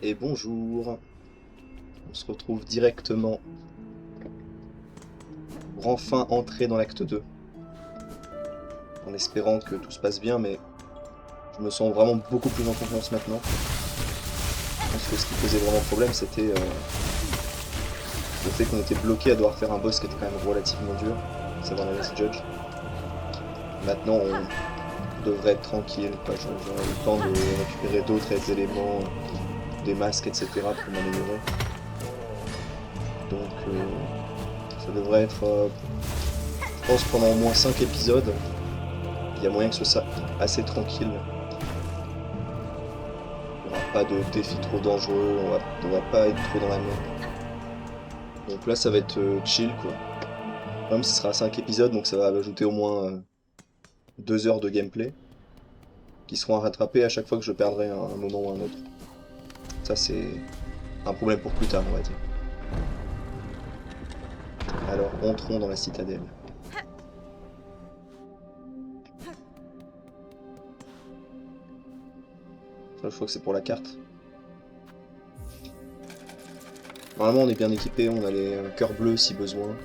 Et bonjour. On se retrouve directement pour enfin entrer dans l'acte 2. En espérant que tout se passe bien, mais je me sens vraiment beaucoup plus en confiance maintenant. Je pense que ce qui posait vraiment problème, c'était le fait qu'on était bloqué à devoir faire un boss qui était quand même relativement dur, à savoir la Last Judge. Maintenant, on devrait être tranquille, quoi. J'aurai le temps de récupérer d'autres éléments, des masques, etc. pour m'améliorer. Donc ça devrait être, je pense, pendant au moins 5 épisodes. Il y a moyen que ce soit assez tranquille. Il n'y aura pas de défis trop dangereux, on va pas être trop dans la merde. Donc là ça va être chill quoi. Même ce sera 5 épisodes, donc ça va ajouter au moins 2 heures de gameplay qui seront à rattraper à chaque fois que je perdrai un moment ou un autre. Ça c'est un problème pour plus tard on va dire. Alors entrons dans la citadelle. Ça, je crois que c'est pour la carte. Normalement on est bien équipé, on a les cœurs bleus si besoin.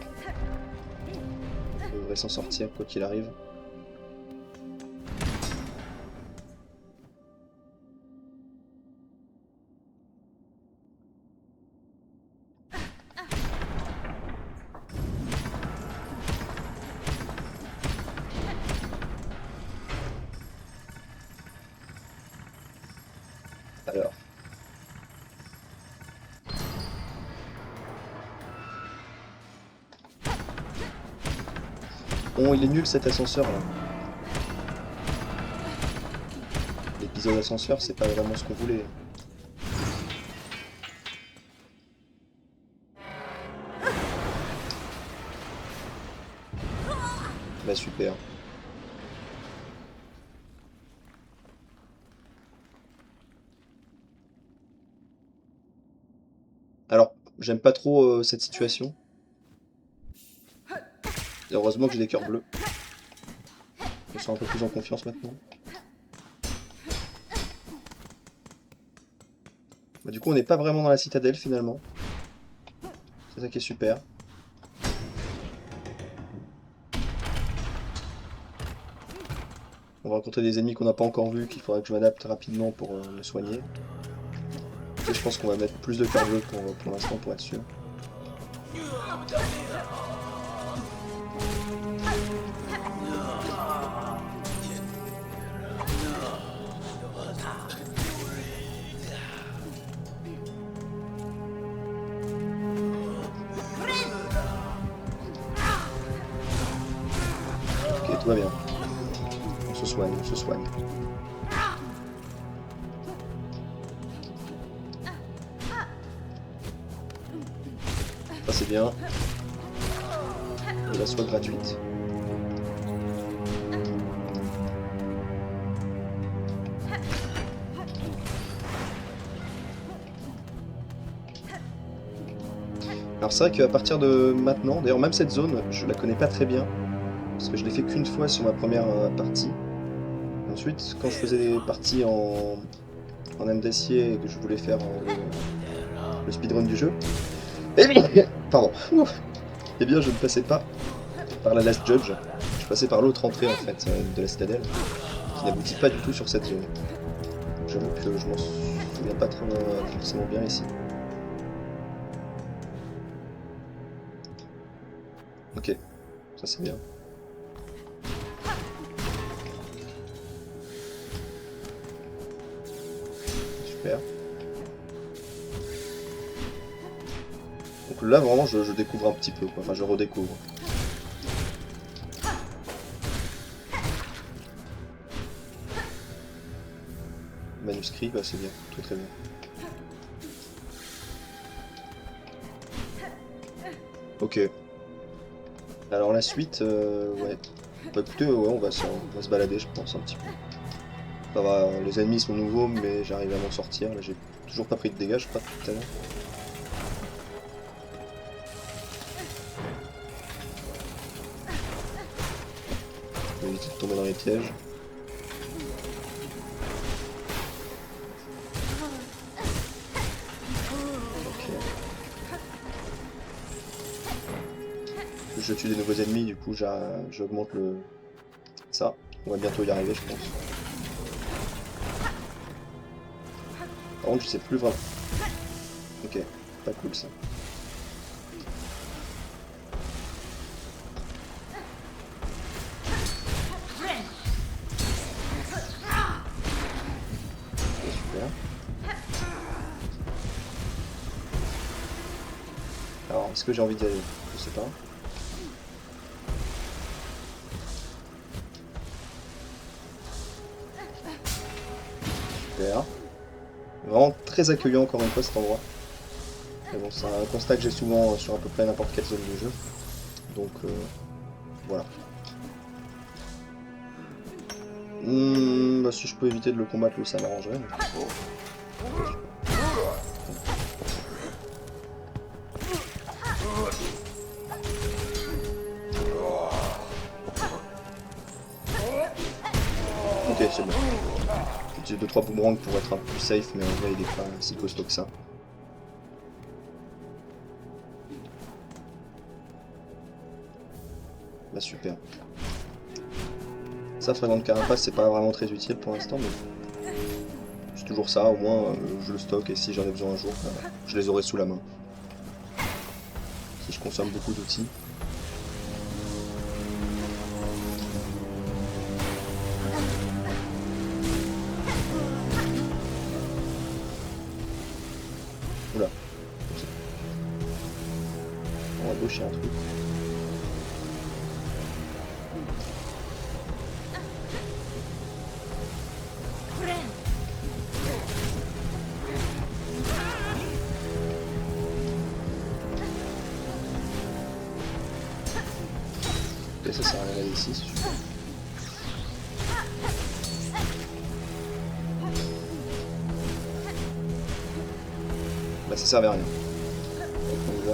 On devrait s'en sortir quoi qu'il arrive. Alors. Bon, il est nul cet ascenseur là. L'épisode ascenseur, c'est pas vraiment ce qu'on voulait. Bah super. Alors, j'aime pas trop cette situation. Et heureusement que j'ai des cœurs bleus. Je me sens un peu plus en confiance maintenant. Bah, du coup, on n'est pas vraiment dans la citadelle finalement. C'est ça qui est super. On va rencontrer des ennemis qu'on n'a pas encore vus, qu'il faudra que je m'adapte rapidement pour me soigner. Et je pense qu'on va mettre plus de cœurs bleus pour l'instant pour être sûr. Ok, tout va bien. On se soigne, on se soigne. Ça c'est bien. De la soie gratuite. Alors c'est vrai qu'à partir de maintenant, d'ailleurs même cette zone, je la connais pas très bien, parce que je l'ai fait qu'une fois sur ma première partie. Ensuite, quand je faisais des parties en âme d'acier et que je voulais faire le speedrun du jeu, pardon, eh bien je ne passais pas par la Last Judge, je passais par l'autre entrée en fait de la citadelle, qui n'aboutit pas du tout sur cette zone. J'avoue que je m'en souviens pas trop forcément bien ici. Ok, ça c'est bien. Super. Donc là vraiment je découvre un petit peu, quoi. Enfin je redécouvre. Manuscrit, bah c'est bien, très très bien. Ok. Alors la suite, ouais. Bah écoutez, ouais, on va se balader, je pense, un petit peu. Ça va, les ennemis sont nouveaux, mais j'arrive à m'en sortir. Là, j'ai toujours pas pris de dégâts, je crois, tout à l'heure. Je vais éviter de tomber dans les pièges. je tue des nouveaux ennemis, du coup j'augmente ça. On va bientôt y arriver, je pense. Par contre, je sais plus vraiment. Ok, pas cool ça. Ok, super. Alors, est-ce que j'ai envie d'y aller? Je sais pas. Super. Vraiment très accueillant encore une fois cet endroit. Mais bon, c'est un constat que j'ai souvent sur à peu près n'importe quelle zone de jeu. Donc voilà. Bah, si je peux éviter de le combattre, lui, ça m'arrangerait. Mais... Ok, c'est bon. J'ai 2-3 boomerangs pour être un peu plus safe, mais en vrai, il est pas si costaud que ça. Bah super. Ça, fragment de carapace, c'est pas vraiment très utile pour l'instant, mais c'est toujours ça, au moins je le stocke et si j'en ai besoin un jour, je les aurai sous la main. Si je consomme beaucoup d'outils. Oula. On va gaucher un truc. Ok, ça sert à rien d'aller ici, c'est super. Bah ça servait à rien. Donc on y va.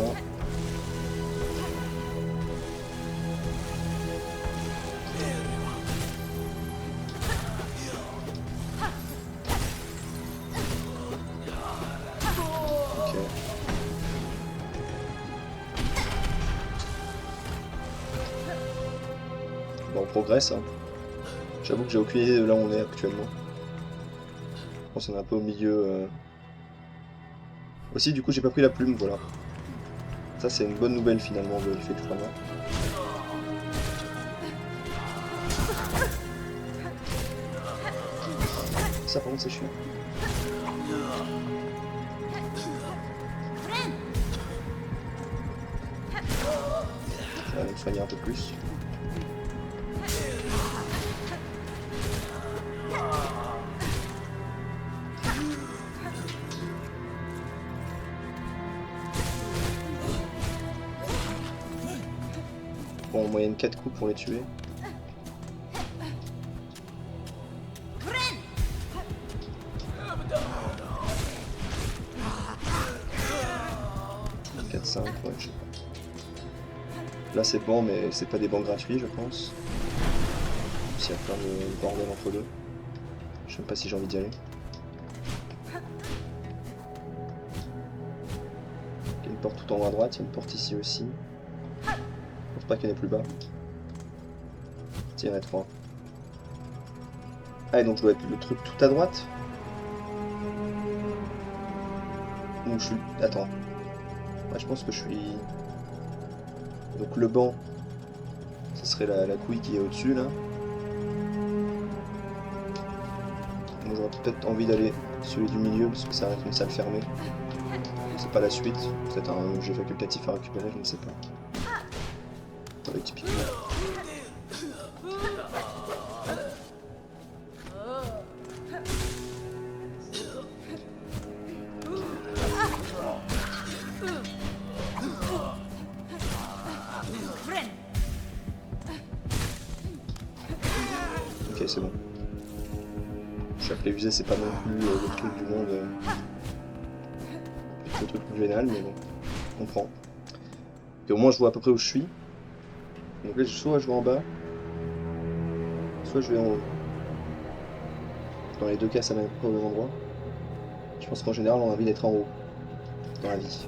Ok. Bon, on progresse, hein. J'avoue que j'ai aucune idée de là où on est actuellement. Je pense qu'on est un peu au milieu. Aussi, du coup, j'ai pas pris la plume, voilà. Ça, c'est une bonne nouvelle finalement de l'effet de Frama. Ça, par contre, c'est chiant. Je vais aller me soigner un peu plus. Bon, en moyenne 4 coups pour les tuer. Ouais, je sais pas. Là c'est bon, mais c'est pas des bancs gratuits, je pense. S'il y a plein de bordel entre deux. Je sais même pas si j'ai envie d'y aller. Il y a une porte tout en haut à droite, il y a une porte ici aussi. Je pense pas qu'il y en ait plus bas. Tiens, il y en a 3. Ah, et donc je dois être le truc tout à droite? Ou je suis... Attends. Ouais, je pense que je suis... Donc le banc, ce serait la couille qui est au-dessus, là. Donc j'aurais peut-être envie d'aller celui du milieu, parce que ça reste une salle fermée. C'est pas la suite, peut-être un objet facultatif à récupérer, je ne sais pas. Ouais, typiquement. Ok, c'est bon. Chaque usé, c'est pas non plus le truc du monde. Le truc plus vénal, mais bon, on prend. Et au moins, je vois à peu près où je suis. Donc là, soit je vais en bas, soit je vais en haut. Dans les deux cas, ça mène pas au même endroit. Je pense qu'en général, on a envie d'être en haut dans la vie.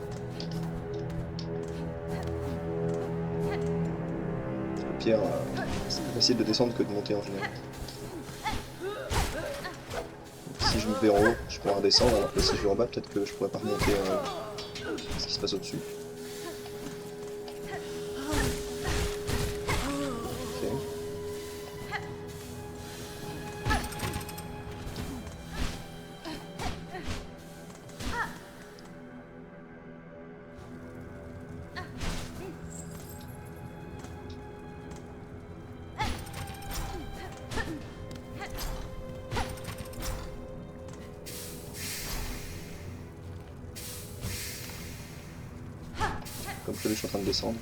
pire, c'est plus facile de descendre que de monter en général. Donc, si je me vais en haut, je pourrais redescendre, alors que si je vais en bas, peut-être que je pourrais pas remonter ce qui se passe au-dessus. Ok. Comme prévu, je suis en train de descendre.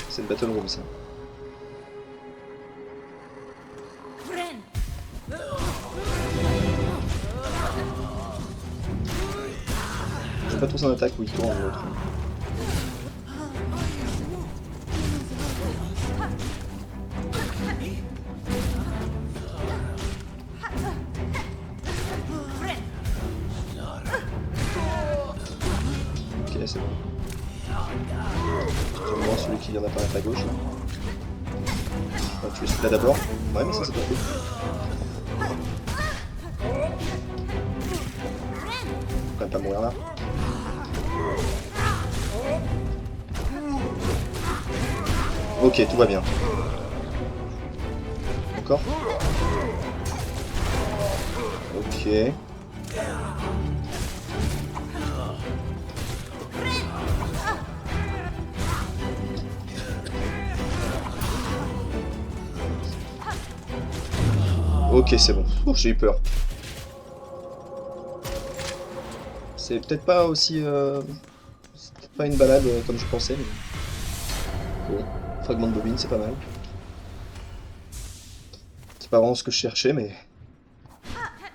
C'est une battle room ça. J'aime pas trop son attaque où il tourne l'autre. Ok, c'est bon. J'aime moins celui qui vient d'apparaître à gauche. On va tuer celui-là d'abord. Ouais, mais ça c'est pas cool. Faut quand même pas mourir là. Ok, tout va bien. Encore. Ok. Ok, c'est bon. J'ai eu peur. C'est peut-être pas aussi... c'est peut-être pas une balade comme je pensais, mais... Bon, fragment de bobine, c'est pas mal. C'est pas vraiment ce que je cherchais, mais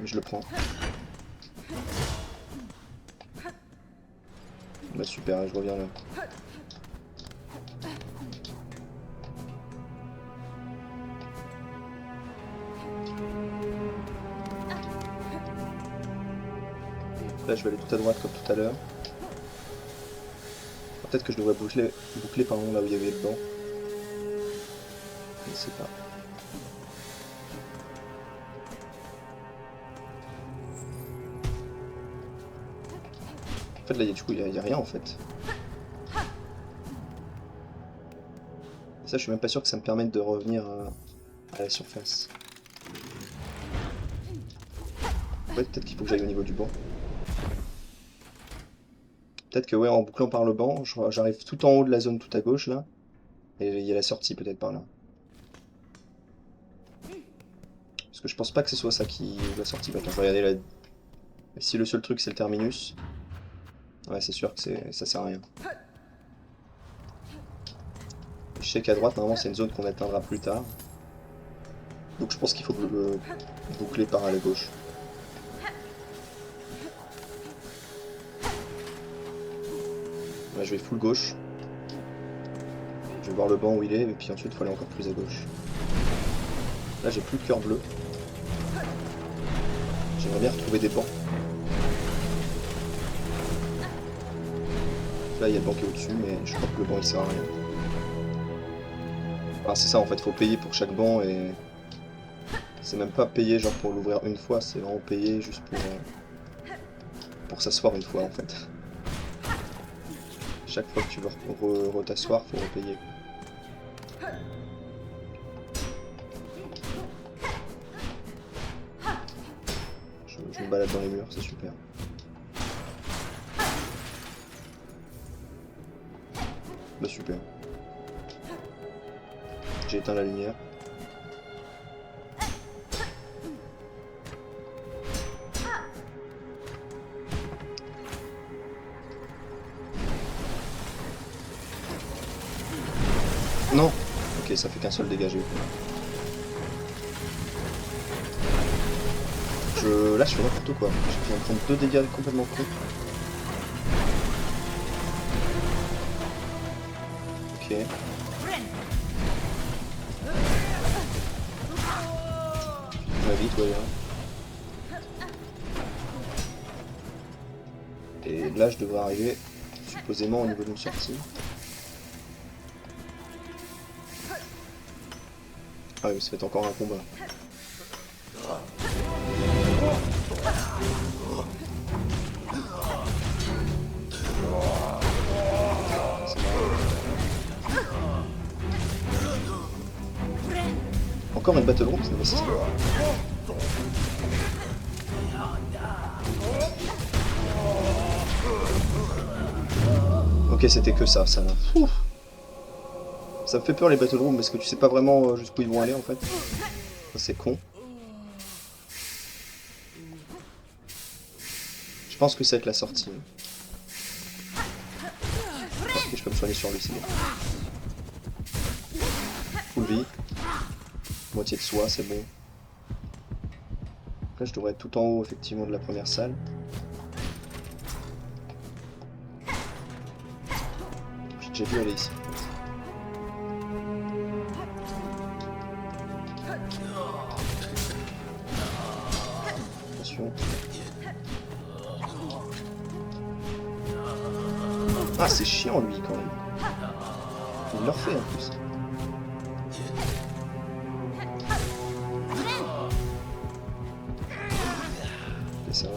je le prends. Bah super, je reviens là. Là je vais aller tout à droite comme tout à l'heure. Peut-être que je devrais boucler pardon, là où il y avait le banc. Je ne sais pas. En fait là du coup il y a rien en fait. Et ça je suis même pas sûr que ça me permette de revenir à la surface. Ouais, peut-être qu'il faut que j'aille au niveau du banc. Peut-être que ouais, en bouclant par le banc, j'arrive tout en haut de la zone tout à gauche là. Et il y a la sortie peut-être par là. Parce que je pense pas que ce soit ça qui est la sortie. Attends, je vais regarder là. Si le seul truc c'est le terminus. Ouais, c'est sûr que ça sert à rien. Je sais qu'à droite, normalement, c'est une zone qu'on atteindra plus tard. Donc je pense qu'il faut boucler par à la gauche. Ouais, je vais full gauche. Je vais voir le banc où il est, et puis ensuite il faut aller encore plus à gauche. Là, j'ai plus de cœur bleu. J'aimerais bien retrouver des bancs. Là, il y a le banc qui est au-dessus, mais je crois que le banc il sert à rien. Ah, c'est ça en fait, faut payer pour chaque banc et. C'est même pas payer genre pour l'ouvrir une fois, c'est vraiment payer juste pour s'asseoir une fois en fait. Chaque fois que tu veux t'asseoir, faut repayer. Je me balade dans les murs, c'est super. Bah super. J'ai éteint la lumière. Non. Ok, ça fait qu'un seul dégât, j'ai eu. Là, je fais n'importe quoi. Je viens de prendre 2 dégâts complètement cons. Ok. Ma vie, toi, là. Et là, je devrais arriver supposément au niveau d'une sortie. Ah oui, ça va être encore un combat. Encore une battle room, c'est pas si ça. Ok, c'était que ça là. Ouf. Ça me fait peur les battle rooms parce que tu sais pas vraiment jusqu'où ils vont aller en fait. C'est con. Je pense que ça va être la sortie. Ok, je peux me soigner sur lui, c'est bon. Full vie. Moitié de soi, c'est bon. Là, je devrais être tout en haut effectivement de la première salle. J'ai déjà dû aller ici. Attention. Ah, c'est chiant lui quand même. Il le refait en plus. Ok, ça va.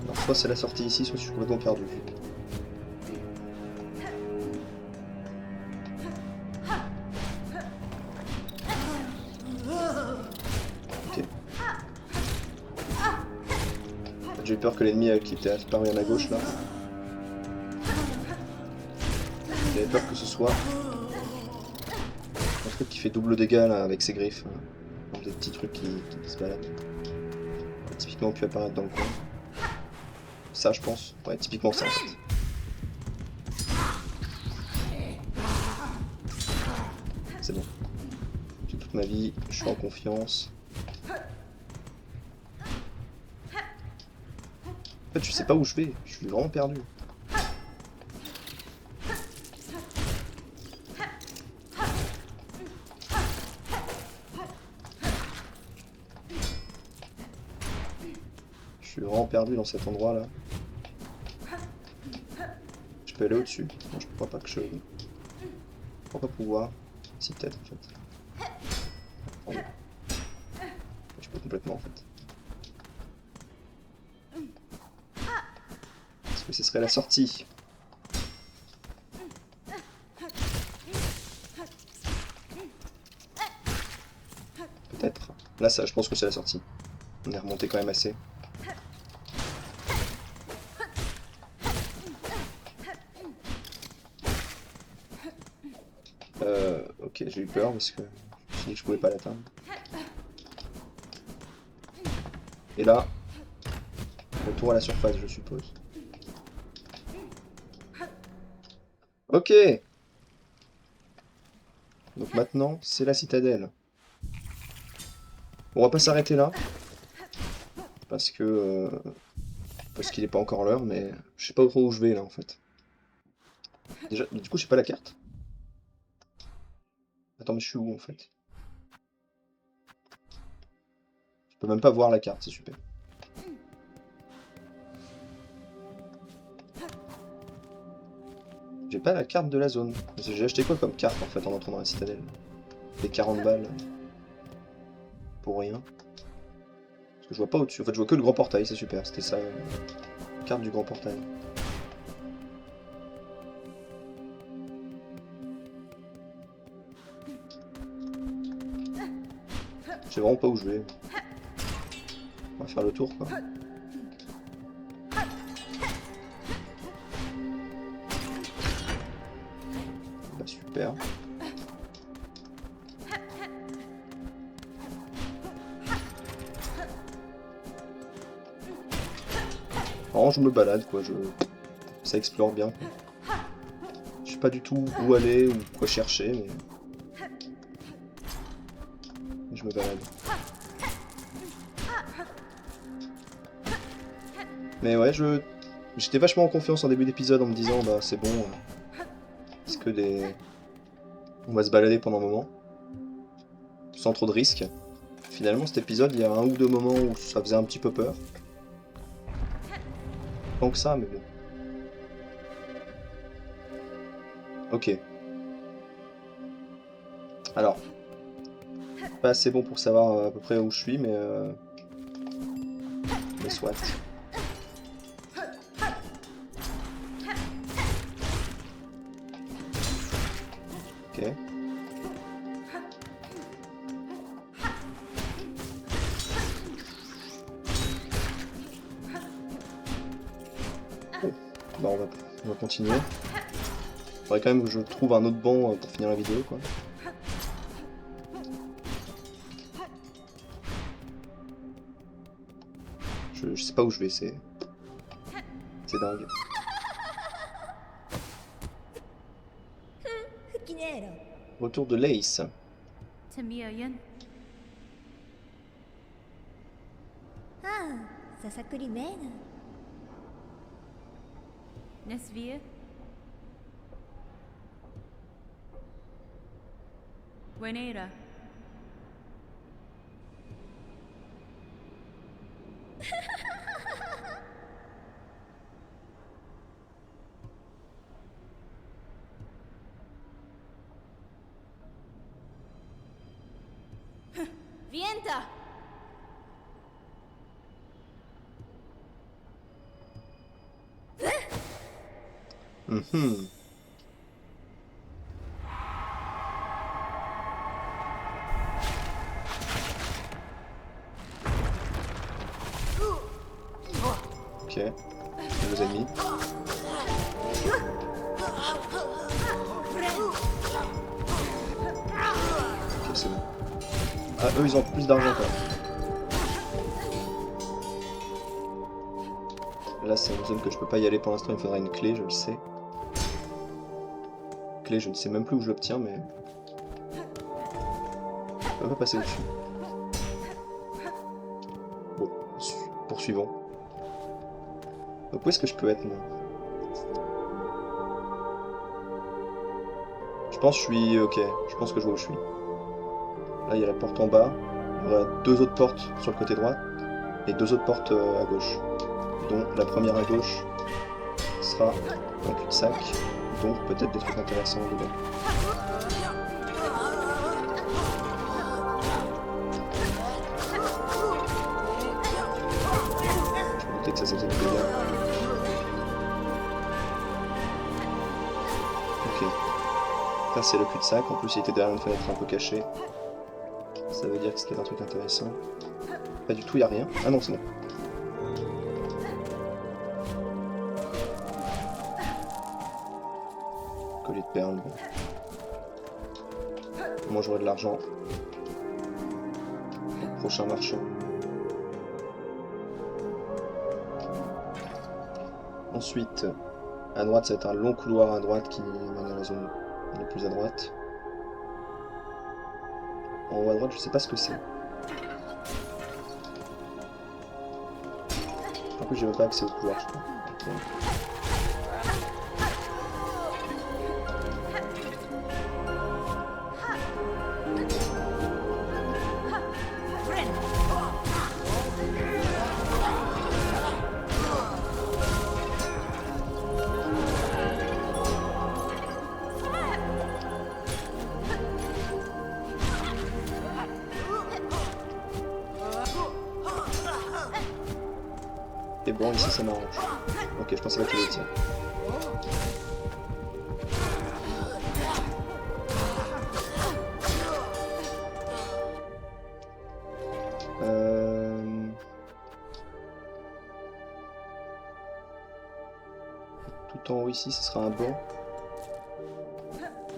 Alors, soit c'est la sortie ici, soit je suis complètement perdu. Ok. J'ai eu peur que l'ennemi qui était apparu à ma gauche là. J'avais peur que ce soit un truc qui fait double dégâts là avec ses griffes. Hein. Des petits trucs qui se baladent. Typiquement pu apparaître dans le coin. Ça je pense. Ouais, typiquement ça en fait. C'est bon. J'ai toute ma vie, je suis en confiance. En fait je sais pas où je vais, je suis vraiment perdu. Je suis vraiment perdu dans cet endroit là. Je peux aller au-dessus. Non, je crois pas que je... Je crois pas pouvoir. Si peut-être en fait. Oh. Je peux complètement en fait. Est-ce que ce serait la sortie? Peut-être. Là ça, je pense que c'est la sortie. On est remonté quand même assez. Ok, j'ai eu peur parce que je me suis dit que je pouvais pas l'atteindre. Et là, retour à la surface, je suppose. Ok. Donc maintenant, c'est la citadelle. On va pas s'arrêter là. Parce que... parce qu'il n'est pas encore l'heure, mais je sais pas trop où je vais là en fait. Déjà, du coup, j'ai pas la carte. Attends, mais je suis où en fait? Je peux même pas voir la carte, c'est super. J'ai pas la carte de la zone. J'ai acheté quoi comme carte en fait en entrant dans la citadelle? Des 40 balles. Pour rien. Parce que je vois pas au-dessus. En fait, je vois que le grand portail, c'est super. C'était ça. Carte du grand portail. Je sais vraiment pas où je vais. On va faire le tour quoi. Bah super. Vraiment je me balade quoi, ça explore bien quoi. Je sais pas du tout où aller ou quoi chercher mais je me balade. Mais ouais, j'étais vachement en confiance en début d'épisode en me disant bah c'est bon, c'est que des... On va se balader pendant un moment, sans trop de risques. Finalement, cet épisode, il y a un ou deux moments où ça faisait un petit peu peur. Tant que ça, mais bon. Ok. Alors. Pas assez bon pour savoir à peu près où je suis, mais soit. Ok. Bon, on va continuer. Faudrait quand même que je trouve un autre banc pour finir la vidéo, quoi. Je sais pas où je vais, c'est dingue. Retour de Lace. Tamiya-yan. Ah, Sasakuri Main. Nesvia. Wenera. Vienta. Mhm. Ok. Nouveaux ennemis. Ok, c'est bon. Ah, eux, ils ont plus d'argent, quand même. Là, c'est une zone que je peux pas y aller pour l'instant, il me faudra une clé, je le sais. Clé, je ne sais même plus où je l'obtiens, mais... Je peux pas passer au-dessus. Bon, poursuivons. Donc où est-ce que je peux être, moi? Je pense que je suis... Ok, je pense que je vois où je suis. Là, il y a la porte en bas. Il y aura deux autres portes sur le côté droit. Et deux autres portes à gauche. Dont la première à gauche sera un cul-de-sac. Donc peut-être des trucs intéressants dedans. Je me doutais que ça faisait plus bien. Ok. Ça c'est le cul-de-sac. En plus il était derrière une fenêtre un peu cachée. Ça veut dire que c'était un truc intéressant. Pas du tout, il n'y a rien. Ah non, c'est bon. Collier de perles, bon. Moi j'aurai de l'argent. Prochain marchand. Ensuite, à droite, ça va être un long couloir à droite qui mène à la zone la plus à droite. En haut à droite, je sais pas ce que c'est. En plus, j'ai même pas accès au couloir, je crois. Okay. Et bon, ici ça m'arrange. Ok, je pensais pas qu'il y avait tiens. Tout en haut ici, ce sera un banc.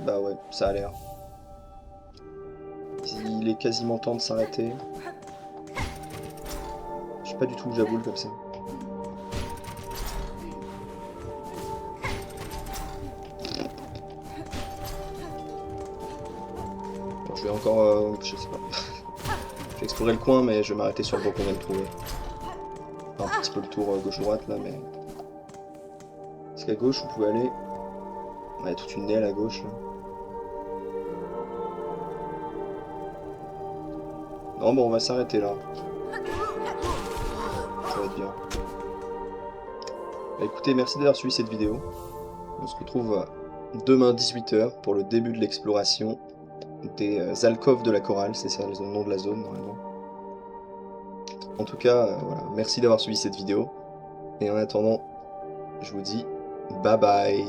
Bah ouais, ça a l'air. Il est quasiment temps de s'arrêter. Je sais pas du tout où j'aboule comme ça. Bon, je vais encore... je sais pas. Je vais explorer le coin, mais je vais m'arrêter sur le banc qu'on vient de trouver. Enfin, un petit peu le tour gauche-droite là, mais... Parce qu'à gauche, vous pouvez aller... Il y a toute une aile à gauche là. Non, bon, on va s'arrêter là. Ça va être bien. Bah, écoutez, merci d'avoir suivi cette vidéo. On se retrouve demain 18 h pour le début de l'exploration des alcôves de la chorale. C'est ça le nom de la zone, normalement. En tout cas, voilà, merci d'avoir suivi cette vidéo. Et en attendant, je vous dis bye bye.